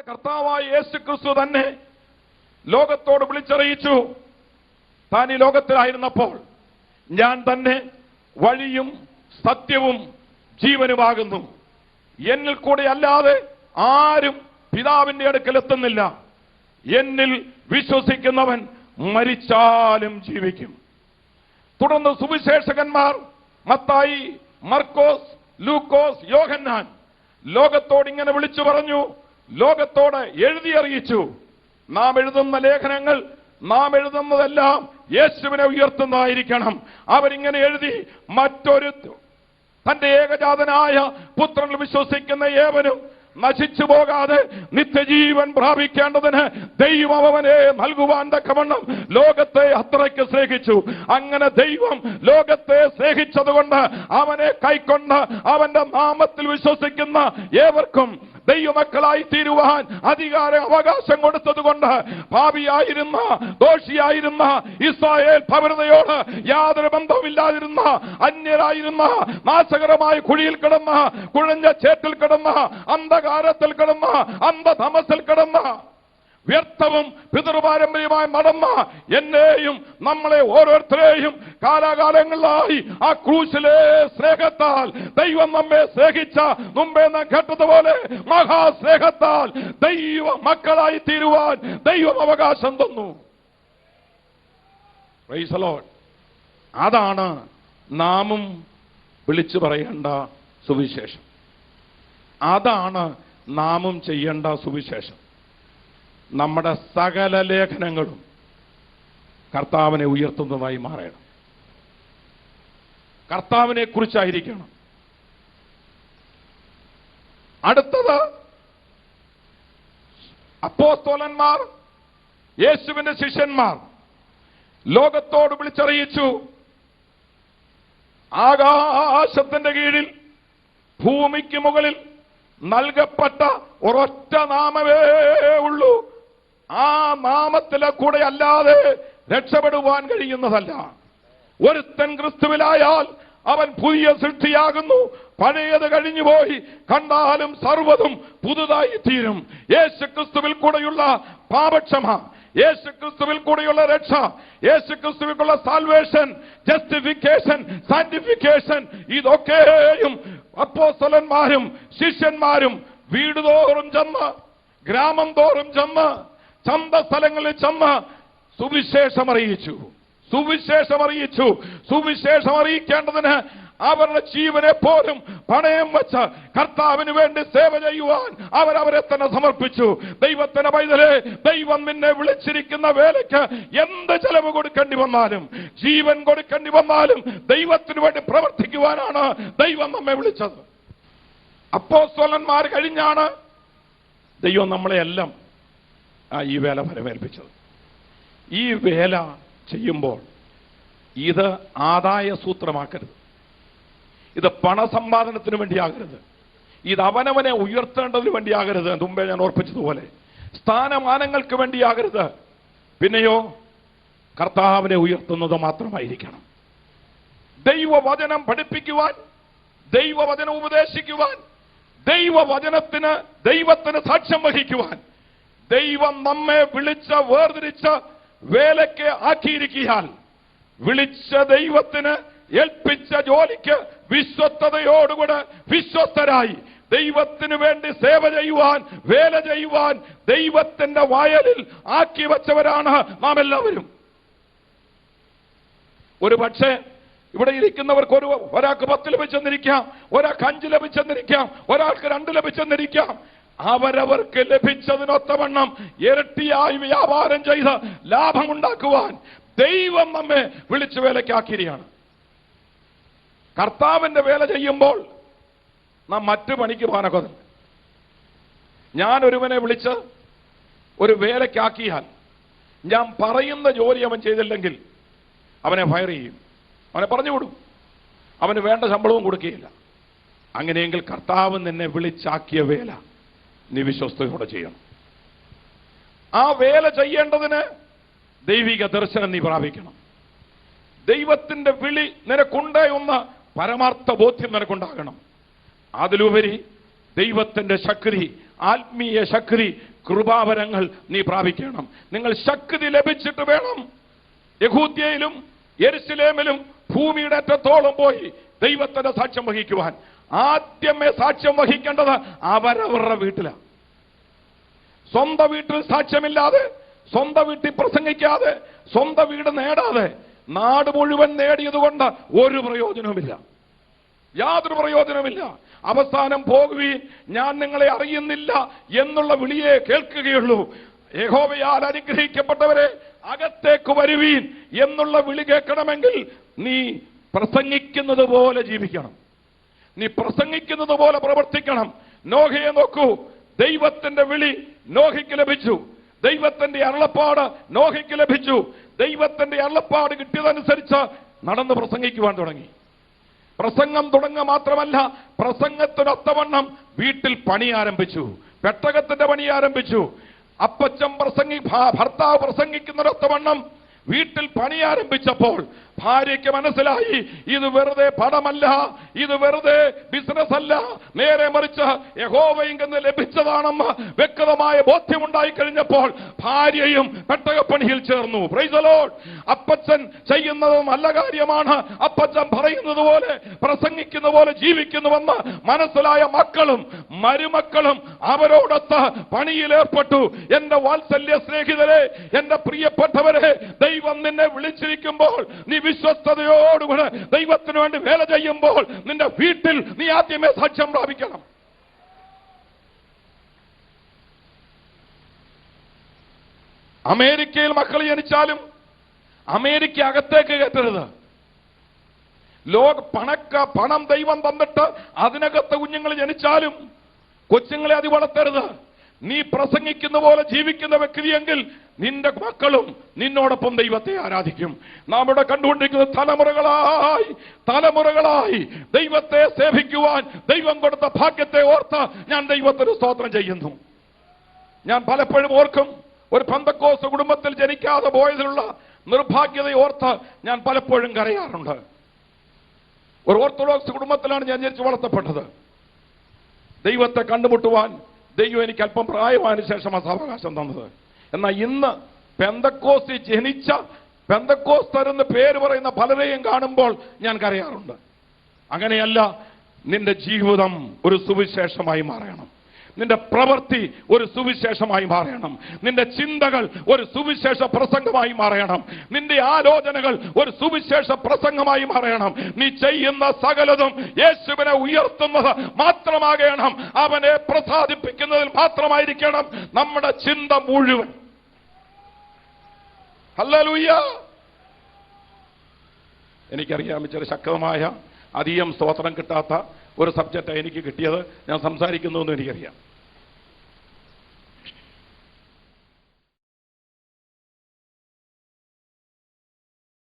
കർത്താവായ യേശുക്രിസ്തു തന്നെ ലോകത്തോട് വിളിച്ചറിയിച്ചു, താൻ ഈ ലോകത്തിലായിരുന്നപ്പോൾ ഞാൻ തന്നെ വഴിയും സത്യവും ജീവനുമാകുന്നു. എന്നിൽ കൂടെ അല്ലാതെ ആരും പിതാവിന്റെ അടുക്കൽ എത്തുന്നില്ല. എന്നിൽ വിശ്വസിക്കുന്നവൻ മരിച്ചാലും ജീവിക്കും. തുടർന്ന് സുവിശേഷകന്മാർ മത്തായി, മർക്കോസ്, ലൂക്കോസ്, യോഹന്നാൻ ലോകത്തോട് ഇങ്ങനെ വിളിച്ചു പറഞ്ഞു, ലോകത്തോട് എഴുതി അറിയിച്ചു, നാം എഴുതുന്ന ലേഖനങ്ങൾ, നാം എഴുതുന്നതെല്ലാം യേശുവിനെ ഉയർത്തുന്നതായിരിക്കണം. അവരിങ്ങനെ എഴുതി, മറ്റൊരു തന്റെ ഏകജാതനായ പുത്രനിൽ വിശ്വസിക്കുന്ന ഏവനും നശിച്ചു പോകാതെ നിത്യജീവൻ പ്രാപിക്കേണ്ടതിന് ദൈവം അവനെ നൽകുവാൻ തക്കവണ്ണം ലോകത്തെ അത്രയ്ക്ക് സ്നേഹിച്ചു. അങ്ങനെ ദൈവം ലോകത്തെ സ്നേഹിച്ചതുകൊണ്ട് അവനെ കൈക്കൊണ്ട് അവന്റെ നാമത്തിൽ വിശ്വസിക്കുന്ന ഏവർക്കും ദൈവമക്കളായി തീരുവാൻ അധികാര അവകാശം കൊടുത്തതുകൊണ്ട് പാപിയായിരുന്ന, ദോഷിയായിരുന്ന ഇസ്രായേൽ ഭവനതയോട് യാതൊരു ബന്ധവുമില്ലാതിരുന്ന, അന്യരായിരുന്ന, നാശകരമായ കുഴിയിൽ കിടന്ന, കുഴഞ്ഞ ചേറ്റിൽ കിടന്ന, അന്ധകാരത്തിൽ കിടന്ന, അന്ധതമസിൽ കിടന്ന, വ്യർത്ഥവും പിതൃപാരമ്പര്യമായി നടന്ന എന്നെയും നമ്മളെ ഓരോരുത്തരെയും കാലാകാലങ്ങളിലായി ആ ക്രൂശിലെ സ്നേഹത്താൽ ദൈവം നമ്മെ സ്നേഹിച്ച, മുമ്പേ നാം കേട്ടതുപോലെ മഹാസ്നേഹത്താൽ ദൈവ മക്കളായി തീരുവാൻ ദൈവം അവകാശം തന്നു. Praise the Lord. അതാണ് നാമും വിളിച്ചു പറയേണ്ട സുവിശേഷം. അതാണ് നാമും ചെയ്യേണ്ട സുവിശേഷം. നമ്മുടെ സകല ലേഖനങ്ങളും കർത്താവിനെ ഉയർത്തുന്നതായി മാറണം. കർത്താവിനെ കുറിച്ചായിരിക്കണം. അടുത്തത്, അപ്പോസ്തലന്മാർ, യേശുവിന്റെ ശിഷ്യന്മാർ ലോകത്തോട് വിളിച്ചറിയിച്ചു, ആകാശത്തിന്റെ കീഴിൽ ഭൂമിക്ക് മുകളിൽ നൽകപ്പെട്ട ഒരൊറ്റ നാമമേ ഉള്ളൂ. ആ നാമത്തിലെ കൂടെ അല്ലാതെ രക്ഷപ്പെടുവാൻ കഴിയുന്നതല്ല. ഒരുത്തൻ ക്രിസ്തുവിലായാൽ അവൻ പുതിയ സൃഷ്ടിയാകുന്നു, പഴയത് കഴിഞ്ഞുപോയി, കണ്ടാലും സർവ്വതും പുതുതായി തീരും. യേശുക്രിസ്തുവിൽ കൂടെയുള്ള പാപക്ഷമ, യേശുക്രിസ്തുവിൽ കൂടെയുള്ള രക്ഷ, യേശുക്രിസ്തുവിലുള്ള സാൽവേഷൻ, ജസ്റ്റിഫിക്കേഷൻ, സാന്റിഫിക്കേഷൻ, ഇതൊക്കെയും അപ്പോസ്തലന്മാരും ശിഷ്യന്മാരും വീടുതോറും ചെന്ന്, ഗ്രാമം തോറും ചെന്ന്, ചന്തസ്ഥലങ്ങളിൽ ചെന്ന് സുവിശേഷം അറിയിച്ചു. സുവിശേഷം അറിയിക്കേണ്ടതിന് അവരുടെ ജീവനെ പോലും പണയം വെച്ച് കർത്താവിന് വേണ്ടി സേവ ചെയ്യുവാൻ അവരവരെ തന്നെ സമർപ്പിച്ചു. ദൈവത്തിന്റെ പൈതലേ, ദൈവം നിന്നെ വിളിച്ചിരിക്കുന്ന വേലയ്ക്ക് എന്ത് ചെലവ് കൊടുക്കേണ്ടി വന്നാലും, ജീവൻ കൊടുക്കേണ്ടി വന്നാലും ദൈവത്തിന് വേണ്ടി പ്രവർത്തിക്കുവാനാണ് ദൈവം നമ്മെ വിളിച്ചത്. അപ്പോസ്തലന്മാർ കഴിഞ്ഞാണ് ദൈവം നമ്മളെല്ലാം ഈ വേല വരവേൽപ്പിച്ചത്. ഈ വേല ചെയ്യുമ്പോൾ ഇത് ആദായ സൂത്രമാക്കരുത്, ഇത് പണസമ്പാദനത്തിന് വേണ്ടിയാകരുത്, ഇത് അവനവനെ ഉയർത്തേണ്ടതിന് വേണ്ടിയാകരുത്. മുമ്പേ ഞാൻ ഓർപ്പിച്ചതുപോലെ സ്ഥാനമാനങ്ങൾക്ക് വേണ്ടിയാകരുത്. പിന്നെയോ കർത്താവിനെ ഉയർത്തുന്നത് മാത്രമായിരിക്കണം. ദൈവവചനം പഠിപ്പിക്കുവാൻ, ദൈവവചനം ഉപദേശിക്കുവാൻ, ദൈവത്തിന് സാക്ഷ്യം വഹിക്കുവാൻ ദൈവം നമ്മെ വിളിച്ച, വേർതിരിച്ച വേലയ്ക്ക് ആക്കിയിരിക്കാൻ, വിളിച്ച ദൈവത്തിന് ഏൽപ്പിച്ച ജോലിക്ക് വിശ്വസ്തയോടുകൂടെ വിശ്വസ്തരായി ദൈവത്തിന് വേണ്ടി സേവ ചെയ്യുവാൻ, വേല ചെയ്യുവാൻ ദൈവത്തിന്റെ വയലിൽ ആക്കി വച്ചവരാണ് നാം എല്ലാവരും. ഒരു പക്ഷേ ഇവിടെ ഇരിക്കുന്നവർക്ക് ഒരാൾക്ക് 10 ലഭിച്ചെന്നിരിക്കാം, ഒരാൾക്ക് 5 ലഭിച്ചെന്നിരിക്കാം, ഒരാൾക്ക് 2 ലഭിച്ചെന്നിരിക്കാം. അവരവർക്ക് ലഭിച്ചതിനൊത്തവണ്ണം ഇരട്ടിയായി വ്യാപാരം ചെയ്ത് ലാഭമുണ്ടാക്കുവാൻ ദൈവം നമ്മെ വിളിച്ചു വേലയ്ക്കാക്കിയിരിക്കുകയാണ്. കർത്താവിന്റെ വേല ചെയ്യുമ്പോൾ നാം മറ്റു പണിക്ക് പോകാനൊക്കെ, ഞാൻ ഒരുവനെ വിളിച്ച് ഒരു വേലയ്ക്കാക്കിയാൽ ഞാൻ പറയുന്ന ജോലി അവൻ ചെയ്തില്ലെങ്കിൽ അവനെ ഫയർ ചെയ്യും, അവനെ പറഞ്ഞു വിടും, അവന് വേണ്ട ശമ്പളവും കൊടുക്കുകയില്ല. അങ്ങനെയെങ്കിൽ കർത്താവ് നിന്നെ വിളിച്ചാക്കിയ വേല നീ വിശ്വസ്തയോടെ ചെയ്യണം. ആ വേല ചെയ്യേണ്ടതിന് ദൈവിക ദർശനം നീ പ്രാപിക്കണം. ദൈവത്തിന്റെ വിളി നിനക്കുണ്ട് എന്ന പരമാർത്ഥ ബോധ്യം നിനക്കുണ്ടാകണം. അതിലുപരി ദൈവത്തിന്റെ ശക്തി, ആത്മീയ ശക്തി, കൃപാവരങ്ങൾ നീ പ്രാപിക്കണം. നിങ്ങൾ ശക്തി ലഭിച്ചിട്ട് വേണം യഹൂദ്യയിലും യെരുശലേമിലും ഭൂമിയുടെ അറ്റത്തോളം പോയി ദൈവത്തിന്റെ സാക്ഷ്യം വഹിക്കുവാൻ. ആദ്യമേ സാക്ഷ്യം വഹിക്കേണ്ടത് അവരവരുടെ വീട്ടിലാണ്. സ്വന്തം വീട്ടിൽ സാക്ഷ്യമില്ലാതെ, സ്വന്തം വീട്ടിൽ പ്രസംഗിക്കാതെ, സ്വന്തം വീട് നേടാതെ നാട് മുഴുവൻ നേടിയതുകൊണ്ട് ഒരു പ്രയോജനവുമില്ല, യാതൊരു പ്രയോജനമില്ല. അവസാനം പോകുവീൻ, ഞാൻ നിങ്ങളെ അറിയുന്നില്ല എന്നുള്ള വിളിയെ കേൾക്കുകയുള്ളൂ. യഹോവയാൽ അനുഗ്രഹിക്കപ്പെട്ടവരെ അകത്തേക്ക് വരുവീൻ എന്നുള്ള വിളി കേൾക്കണമെങ്കിൽ നീ പ്രസംഗിക്കുന്നത് പോലെ ജീവിക്കണം, നീ പ്രസംഗിക്കുന്നത് പോലെ പ്രവർത്തിക്കണം. നോഹയെ നോക്കൂ, ദൈവത്തിന്റെ വിളി നോഹയ്ക്ക് ലഭിച്ചു, ദൈവത്തിന്റെ അരുളപ്പാട് നോഹയ്ക്ക് ലഭിച്ചു. ദൈവത്തിന്റെ അരുളപ്പാട് കിട്ടിയതനുസരിച്ച് നടന്ന് പ്രസംഗിക്കുവാൻ തുടങ്ങി. പ്രസംഗം തുടങ്ങുക മാത്രമല്ല, പ്രസംഗത്തിനൊത്തവണ്ണം വീട്ടിൽ പണി ആരംഭിച്ചു, പെട്ടകത്തിന്റെ പണി ആരംഭിച്ചു. അപ്പച്ചൻ ഭർത്താവ് പ്രസംഗിക്കുന്നതിനൊത്തവണ്ണം വീട്ടിൽ പണി ആരംഭിച്ചപ്പോൾ ഭാര്യയ്ക്ക് മനസ്സിലായി, ഇത് വെറുതെ പണമല്ല, ഇത് വെറുതെ ബിസിനസ് അല്ല, നേരെ മറിച്ച് യഹോവയിൽ നിന്ന് ലഭിച്ചതാണെന്ന് വ്യക്തമായ ബോധ്യമുണ്ടായി കഴിഞ്ഞപ്പോൾ ഭാര്യയും പെട്ടകപ്പണിയിൽ ചേർന്നു. Praise the Lord. അപ്പച്ചൻ ചെയ്യുന്നത് നല്ല കാര്യമാണ്, അപ്പച്ചൻ പറയുന്നത് പോലെ പ്രസംഗിക്കുന്ന പോലെ ജീവിക്കുന്നുവെന്ന് മനസ്സിലായ മക്കളും മരുമക്കളും അവരോടൊത്ത് പണിയിലേർപ്പെട്ടു. എന്റെ വാത്സല്യ സ്നേഹിതരെ, എന്റെ പ്രിയപ്പെട്ടവരെ, ദൈവം നിന്നെ വിളിച്ചിരിക്കുമ്പോൾ നീ വിശ്വസ്തയോടുകൂടെ ദൈവത്തിന് വേണ്ടി വേല ചെയ്യുമ്പോൾ നിന്റെ വീട്ടിൽ നീ ആദ്യമേ സാക്ഷ്യം പ്രാപിക്കണം. അമേരിക്കയിൽ മക്കൾ ജനിച്ചാലും അമേരിക്ക അകത്തേക്ക് കയറ്റരുത്. പണം ദൈവം തന്നിട്ട് അതിനകത്ത് കുഞ്ഞുങ്ങൾ ജനിച്ചാലും കൊച്ചുങ്ങളെ അതി വളർത്തരുത്. നീ പ്രസംഗിക്കുന്ന പോലെ ജീവിക്കുന്ന വ്യക്തിയെങ്കിൽ നിന്റെ മക്കളും നിന്നോടൊപ്പം ദൈവത്തെ ആരാധിക്കും. നാം ഇവിടെ കണ്ടുകൊണ്ടിരിക്കുന്ന തലമുറകളായി ദൈവത്തെ സേവിക്കുവാൻ ദൈവം കൊടുത്ത ഭാഗ്യത്തെ ഓർത്ത് ഞാൻ ദൈവത്തിന് സ്തോത്രം ചെയ്യുന്നു. ഞാൻ പലപ്പോഴും ഓർക്കും, ഒരു പെന്തക്കോസ്ത് കുടുംബത്തിൽ ജനിക്കാതെ പോയതിലുള്ള നിർഭാഗ്യതയെ ഓർത്ത് ഞാൻ പലപ്പോഴും കരയാറുണ്ട്. ഒരു ഓർത്തഡോക്സ് കുടുംബത്തിലാണ് ഞാൻ ജനിച്ചു വളർത്തപ്പെട്ടത്. ദൈവത്തെ കണ്ടുമുട്ടുവാൻ ദൈവം എനിക്ക് അല്പം പ്രായമായതിനു ശേഷമാണ് സാവകാശം തന്നത്. എന്നാൽ ഇന്ന് പെന്തക്കോസ്തി ജനിച്ച പെന്തക്കോസ്തരെന്ന് പേര് പറയുന്ന പലരെയും കാണുമ്പോൾ ഞാൻ കരയാറുണ്ട്. അങ്ങനെയല്ല, നിന്റെ ജീവിതം ഒരു സുവിശേഷമായി മാറണം, നിന്റെ പ്രവൃത്തി ഒരു സുവിശേഷമായി മാറണം, നിന്റെ ചിന്തകൾ ഒരു സുവിശേഷ പ്രസംഗമായി മാറണം, നിന്റെ ആലോചനകൾ ഒരു സുവിശേഷ പ്രസംഗമായി മാറണം. നീ ചെയ്യുന്ന സകലതും യേശുവിനെ ഉയർത്തുന്നത് മാത്രമാകണം, അവനെ പ്രസാദിപ്പിക്കുന്നതിൽ മാത്രമായിരിക്കണം നമ്മുടെ ചിന്ത മുഴുവൻ. ഹല്ലേലൂയ. എനിക്കറിയാം, ഇച്ചിരി ശക്തമായ അധികം സ്തോത്രം കിട്ടാത്ത ഒരു സബ്ജക്റ്റ് എനിക്ക് കിട്ടിയത്, ഞാൻ സംസാരിക്കുന്നു എന്ന് എനിക്കറിയാം.